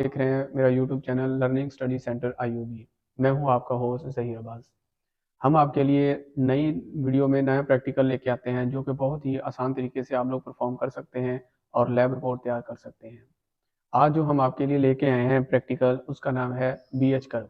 देख रहे हैं मेरा YouTube channel learning study centre IUB. मैं हूं आपका होस्ट ज़हीर अब्बास। हम आपके लिए नई वीडियो में नया प्रैक्टिकल लेके आते हैं जो कि बहुत ही आसान तरीके से आप लोग परफॉर्म कर सकते हैं और लैब रिपोर्ट तैयार कर सकते हैं। आज जो हम आपके लिए लेके आए हैं प्रैक्टिकल, उसका नाम है BH कर्व।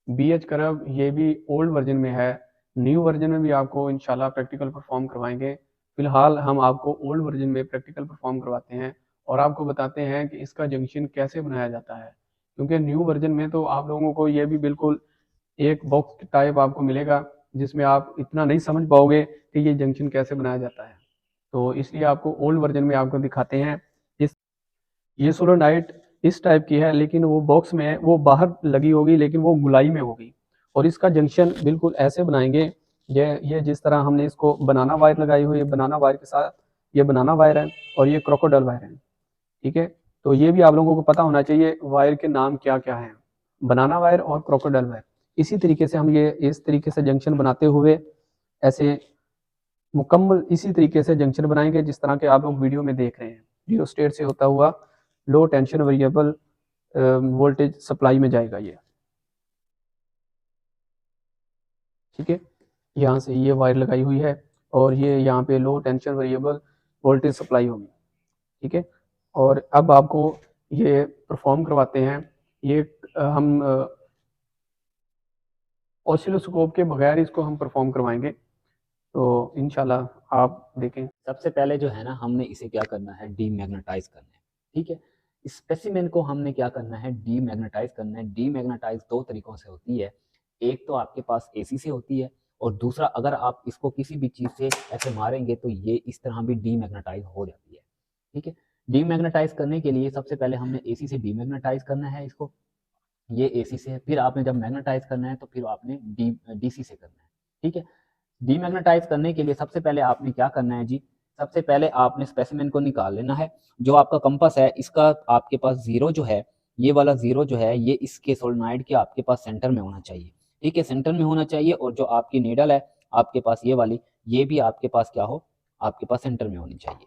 BH कर्व ये भी ओल्ड वर्जन में है, न्यू वर्जन में भी आपको इंशाल्लाह प्रैक्टिकल परफॉर्म करवाएंगे। फिलहाल हम आपको ओल्ड वर्जन में प्रैक्टिकल परफॉर्म करवाते हैं और आपको बताते हैं कि इसका जंक्शन कैसे बनाया जाता है, क्योंकि न्यू वर्जन में तो आप लोगों को ये भी बिल्कुल एक बॉक्स टाइप आपको मिलेगा जिसमें आप इतना नहीं समझ पाओगे कि ये जंक्शन कैसे बनाया जाता है। तो इसलिए आपको ओल्ड वर्जन में आपको दिखाते हैं। इस ये सोलोनाइट इस टाइप की है, लेकिन वो बॉक्स में वो बाहर लगी होगी लेकिन वो गुलाई में होगी। और इसका जंक्शन बिल्कुल ऐसे बनाएंगे, ये जिस तरह हमने इसको बनाना वायर लगाई हुई है, बनाना वायर के साथ ये बनाना वायर है और ये क्रोकोडाइल वायर है। ठीक है, तो ये भी आप लोगों को पता होना चाहिए वायर के नाम क्या क्या हैं, बनाना वायर और क्रोकोडाइल वायर। इसी तरीके से हम ये इस तरीके से जंक्शन बनाते हुए ऐसे मुकम्मल इसी तरीके से जंक्शन बनाएंगे जिस तरह के आप लोग वीडियो में देख रहे हैं। रियोस्टेट से होता हुआ लो टेंशन वेरिएबल वोल्टेज सप्लाई में जाएगा ये। ठीक है, यहाँ से ये वायर लगाई हुई है और ये यहाँ पे लो टेंशन वेरिएबल वोल्टेज सप्लाई होगी। ठीक है, और अब आपको ये परफॉर्म करवाते हैं। ये हम ऑसिलोस्कोप के बगैर इसको हम परफॉर्म करवाएंगे, तो इंशाल्लाह आप देखें। सबसे पहले जो है ना, हमने इसे क्या करना है, डीमैग्नेटाइज करना है। ठीक है, स्पेसिमेन को हमने क्या करना है, डीमैग्नेटाइज करना है। डीमैग्नेटाइज दो तरीकों से होती है, एक तो आपके पास एसी से होती है और दूसरा अगर आप इसको किसी भी चीज़ से ऐसे मारेंगे तो ये इस तरह भी डीमैग्नेटाइज हो जाती है। ठीक है, डीमैग्नेटाइज करने के लिए सबसे पहले हमने एसी से डीमैग्नेटाइज करना है इसको, ये एसी से है। फिर आपने जब मैग्नेटाइज करना है तो फिर आपने डीसी से करना है। ठीक है, डीमैग्नेटाइज करने के लिए सबसे पहले आपने क्या करना है जी, सबसे पहले आपने स्पेसिमेन को निकाल लेना है। जो आपका कंपास है इसका आपके पास जीरो जो है, ये वाला जीरो जो है ये इसके सोलेनॉइड के आपके पास सेंटर में होना चाहिए। ठीक है, सेंटर में होना चाहिए। और जो आपकी नीडल है आपके पास ये वाली, ये भी आपके पास क्या हो, आपके पास सेंटर में होनी चाहिए।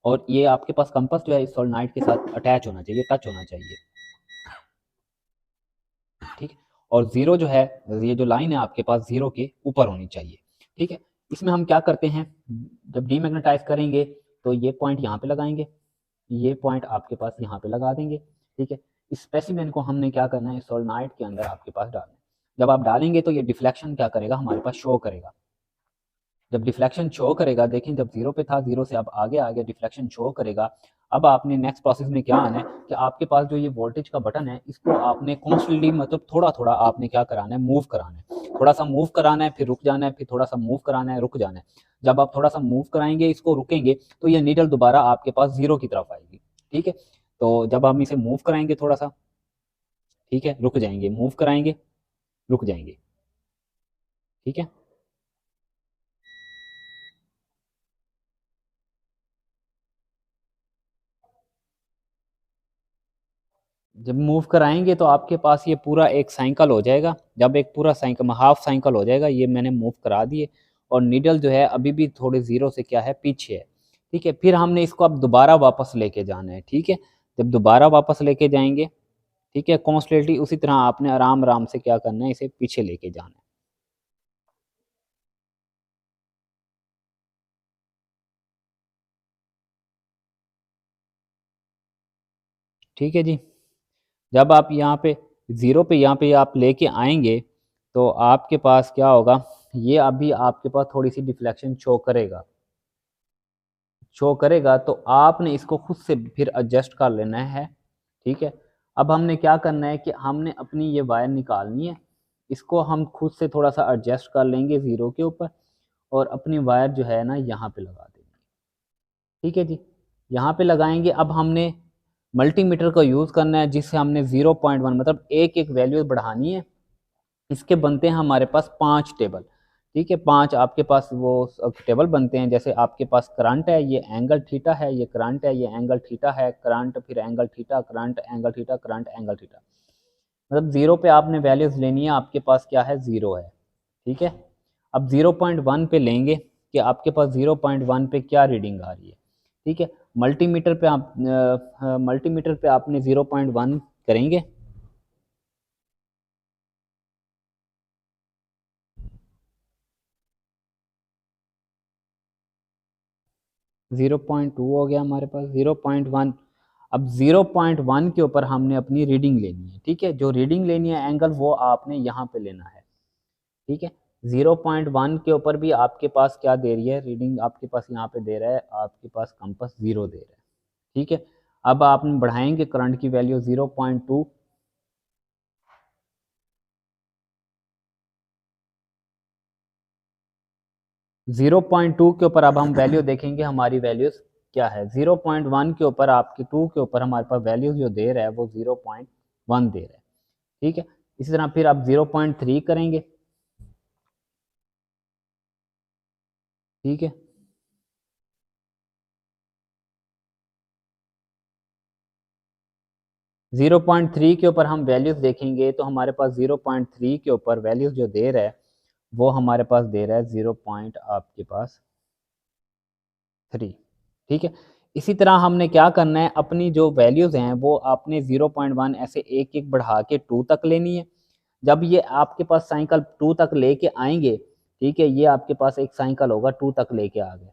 और ये आपके पास कंपास जो है इस सोलेनॉइड के साथ अटैच होना चाहिए, टच होना चाहिए। ठीक है, और जीरो जो है, ये जो लाइन है आपके पास जीरो के ऊपर होनी चाहिए। ठीक है, इसमें हम क्या करते हैं, जब डीमैग्नेटाइज करेंगे तो ये पॉइंट यहाँ पे लगाएंगे, ये पॉइंट आपके पास यहाँ पे लगा देंगे। ठीक है, इस स्पेसिमेन को हमने क्या करना है, सोलेनॉइड के अंदर आपके पास डालना है। जब आप डालेंगे तो ये डिफ्लेक्शन क्या करेगा, हमारे पास शो करेगा। जब डिफ्लेक्शन शो करेगा, देखें जब जीरो पे था, जीरो से अब आगे आ गया, डिफ्लेक्शन शो करेगा। अब आपने नेक्स्ट प्रोसेस में क्या आना है कि आपके पास जो ये वोल्टेज का बटन है इसको आपने कॉन्स्टेंटली मतलब थोड़ा थोड़ा आपने क्या कराना है, मूव कराना है। थोड़ा सा मूव कराना है, फिर रुक जाना है, फिर थोड़ा सा मूव कराना है, रुक जाना है। जब आप थोड़ा सा मूव कराएंगे, इसको रुकेंगे, तो ये नीडल दोबारा आपके पास जीरो की तरफ आएगी। ठीक है, तो जब हम इसे मूव कराएंगे थोड़ा सा, ठीक है, रुक जाएंगे, मूव कराएंगे, रुक जाएंगे। ठीक है, जब मूव कराएंगे तो आपके पास ये पूरा एक साइकिल हो जाएगा। जब एक पूरा साइकिल, हाफ साइकिल हो जाएगा, ये मैंने मूव करा दिए और नीडल जो है अभी भी थोड़े जीरो से क्या है, पीछे है। ठीक है, फिर हमने इसको अब दोबारा वापस लेके जाना है। ठीक है, जब दोबारा वापस लेके जाएंगे, ठीक है, कॉन्स्टेंटली उसी तरह आपने आराम आराम से क्या करना है, इसे पीछे लेके जाना है। ठीक है जी, जब आप यहाँ पे ज़ीरो पे यहाँ पे आप लेके आएंगे तो आपके पास क्या होगा, ये अभी आपके पास थोड़ी सी डिफ्लेक्शन शो करेगा, शो करेगा तो आपने इसको खुद से फिर एडजस्ट कर लेना है। ठीक है, अब हमने क्या करना है कि हमने अपनी ये वायर निकालनी है, इसको हम खुद से थोड़ा सा एडजस्ट कर लेंगे ज़ीरो के ऊपर और अपनी वायर जो है ना यहाँ पे लगा देंगे। ठीक है जी, यहाँ पे लगाएंगे। अब हमने मल्टीमीटर का यूज़ करना है जिससे हमने 0.1 मतलब एक एक वैल्यू बढ़ानी है। इसके बनते हैं हमारे पास 5 टेबल। ठीक है, 5 आपके पास वो टेबल बनते हैं। जैसे आपके पास करंट है, ये एंगल थीटा है, ये करंट है, ये एंगल थीटा है, करंट फिर angle theta, current angle theta, current angle theta. मतलब 0 पे आपने वैल्यूज लेनी है, आपके पास क्या है 0 है, ठीक है। अब 0.1 पे लेंगे कि आपके पास 0.1 पे क्या रीडिंग आ रही है, ठीक है। मल्टीमीटर पे आप मल्टीमीटर पे आपने 0.1 करेंगे, 0.2 हो गया हमारे पास 0.1। अब 0.1 के ऊपर हमने अपनी रीडिंग लेनी है, ठीक है। जो रीडिंग लेनी है एंगल वो आपने यहाँ पे लेना है, ठीक है। 0.1 के ऊपर भी आपके पास क्या दे रही है रीडिंग, आपके पास यहाँ पे दे रहा है, आपके पास कंपास 0 दे रहा है, ठीक है। अब आप बढ़ाएंगे करंट की वैल्यू 0.2, 0.2 के ऊपर अब हम वैल्यू देखेंगे हमारी वैल्यूज क्या है। 0.1 के ऊपर आपकी 2 के ऊपर हमारे पास वैल्यूज जो दे रहा है वो 0.1 दे रहा है, ठीक है। इसी तरह फिर आप 0.3 करेंगे, ठीक है। 0.3 के ऊपर हम वैल्यूज देखेंगे तो हमारे पास 0.3 के ऊपर वैल्यूज जो दे रहा है वो हमारे पास दे रहा है 0. आपके पास 3, ठीक है। इसी तरह हमने क्या करना है, अपनी जो वैल्यूज हैं वो आपने 0.1 ऐसे एक एक बढ़ा के 2 तक लेनी है। जब ये आपके पास साइकिल 2 तक लेके आएंगे, ठीक है, ये आपके पास एक साइकिल होगा 2 तक लेके आ गए,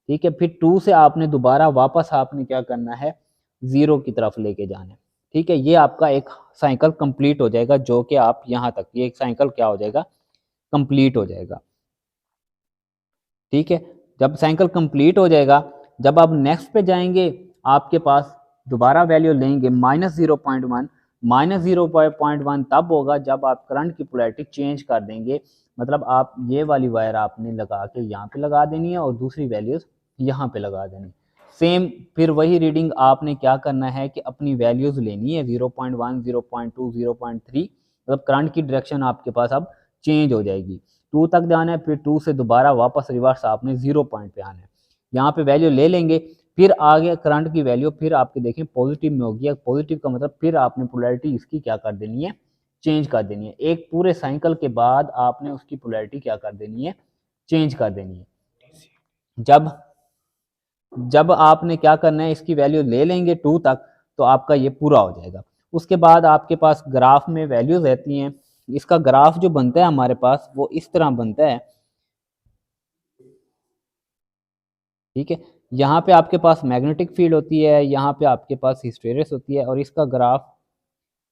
ठीक है। फिर 2 से आपने दोबारा वापस आपने क्या करना है 0 की तरफ लेके जाना है, ठीक है। ये आपका एक साइकिल कंप्लीट हो जाएगा, जो कि आप यहाँ तक ये एक साइकिल क्या हो जाएगा कंप्लीट हो जाएगा, ठीक है। जब साइकिल कंप्लीट हो जाएगा, जब आप नेक्स्ट पे जाएंगे आपके पास दोबारा वैल्यू लेंगे -0.1, -0.1 तब होगा जब आप करंट की पोलैरिटी चेंज कर देंगे। मतलब आप ये वाली वायर आपने लगा के यहाँ पे लगा देनी है और दूसरी वैल्यूज यहाँ पे लगा देनी है। सेम फिर वही रीडिंग आपने क्या करना है कि अपनी वैल्यूज लेनी है 0.1, 0.2, 0.3, मतलब करंट की डायरेक्शन आपके पास अब चेंज हो जाएगी। 2 तक जाना है, फिर 2 से दोबारा वापस रिवर्स आपने 0 पॉइंट पे आना है, यहाँ पे वैल्यू ले लेंगे। फिर आगे करंट की वैल्यू फिर आपके देखें पॉजिटिव में होगी, पॉजिटिव का मतलब फिर आपने पोलैरिटी इसकी क्या कर देनी है चेंज कर देनी है। एक पूरे साइकिल के बाद आपने उसकी पोलैरिटी क्या कर देनी है चेंज कर देनी है। जब जब आपने क्या करना है इसकी वैल्यू ले लेंगे 2 तक तो आपका ये पूरा हो जाएगा। उसके बाद आपके पास ग्राफ में वैल्यूज रहती हैं, इसका ग्राफ जो बनता है हमारे पास वो इस तरह बनता है, ठीक है। यहाँ पे आपके पास मैग्नेटिक फील्ड होती है, यहाँ पे आपके पास हिस्टेरिस होती है और इसका ग्राफ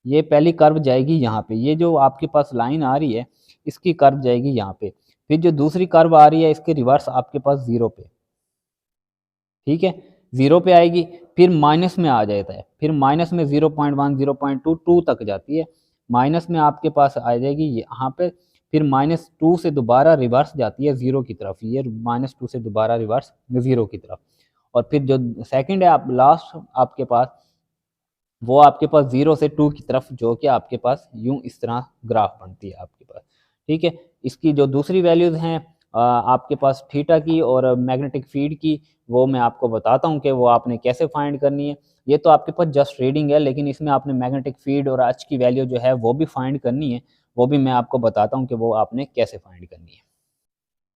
ये पहली कर्व जाएगी यहाँ पे, ये जो आपके पास लाइन आ रही है इसकी कर्व जाएगी यहाँ पे, फिर जो दूसरी कर्व आ रही है इसके रिवर्स आपके पास 0 पे, ठीक है, 0 पे आएगी, फिर माइनस में आ जाता है, फिर माइनस में 0.1, 0.2, 2 तक जाती है, माइनस में आपके पास आ जाएगी यहाँ पे, फिर -2 से दोबारा रिवर्स जाती है 0 की तरफ, ये -2 से दोबारा रिवर्स 0 की तरफ, और फिर जो सेकंड है आप लास्ट आपके पास वो आपके पास 0 से 2 की तरफ, जो कि आपके पास यूं इस तरह ग्राफ बनती है आपके पास, ठीक है। इसकी जो दूसरी वैल्यूज हैं आपके पास थीटा की और मैग्नेटिक फील्ड की, वो मैं आपको बताता हूँ कि वो आपने कैसे फाइंड करनी है। ये तो आपके पास जस्ट रीडिंग है, लेकिन इसमें आपने मैग्नेटिक फील्ड और एच की वैल्यू जो है वो भी फाइंड करनी है, वो भी मैं आपको बताता हूँ कि वो आपने कैसे फाइंड करनी है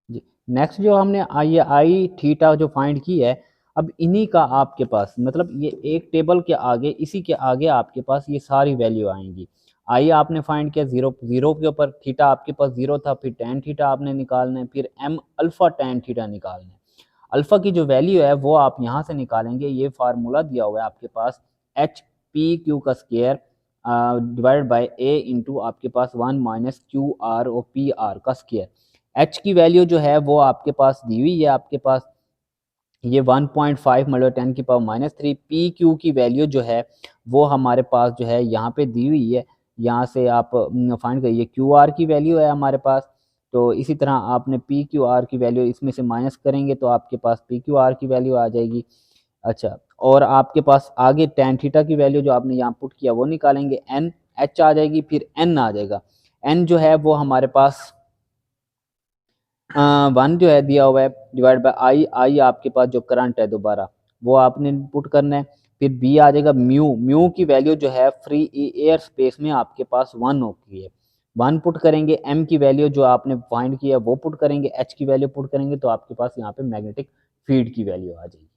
जी। नेक्स्ट जो हमने आई थीटा जो फाइंड की है, अब इन्हीं का आपके पास मतलब ये एक टेबल के आगे इसी के आगे आपके पास ये सारी वैल्यू आएंगी। आई आपने फाइंड किया 0 के ऊपर, थीटा आपके पास 0 था, फिर tan थीटा आपने निकालना है, फिर m अल्फा tan थीटा निकालना है। अल्फा की जो वैल्यू है वो आप यहाँ से निकालेंगे, ये फार्मूला दिया हुआ है आपके पास एच पी क्यू का square divided by A into आपके पास 1 माइनस क्यू आर और पी आर का स्क्वायर। एच की वैल्यू जो है वो आपके पास दी हुई है, आपके पास ये 1.5 मल्टीप्लाई 10 की पावर -3, पी क्यू की वैल्यू जो है वो हमारे पास जो है यहाँ पे दी हुई है, यहाँ से आप फाइंड करिए। क्यू आर की वैल्यू है हमारे पास, तो इसी तरह आपने पी क्यू आर की वैल्यू इसमें से माइनस करेंगे तो आपके पास पी क्यू आर की वैल्यू आ जाएगी। अच्छा, और आपके पास आगे tan थीटा की वैल्यू जो आपने यहाँ पुट किया वो निकालेंगे, एन एच आ जाएगी, फिर एन आ जाएगा। एन जो है वो हमारे पास 1 जो है दिया हुआ है डिवाइड बाय आई, आई आपके पास जो करंट है दोबारा वो आपने पुट करना है, फिर बी आ जाएगा म्यू, म्यू की वैल्यू जो है फ्री एयर स्पेस में आपके पास 1 होती है, 1 पुट करेंगे, एम की वैल्यू जो आपने फाइंड किया वो पुट करेंगे, एच की वैल्यू पुट करेंगे, तो आपके पास यहाँ पे मैग्नेटिक फील्ड की वैल्यू आ जाएगी।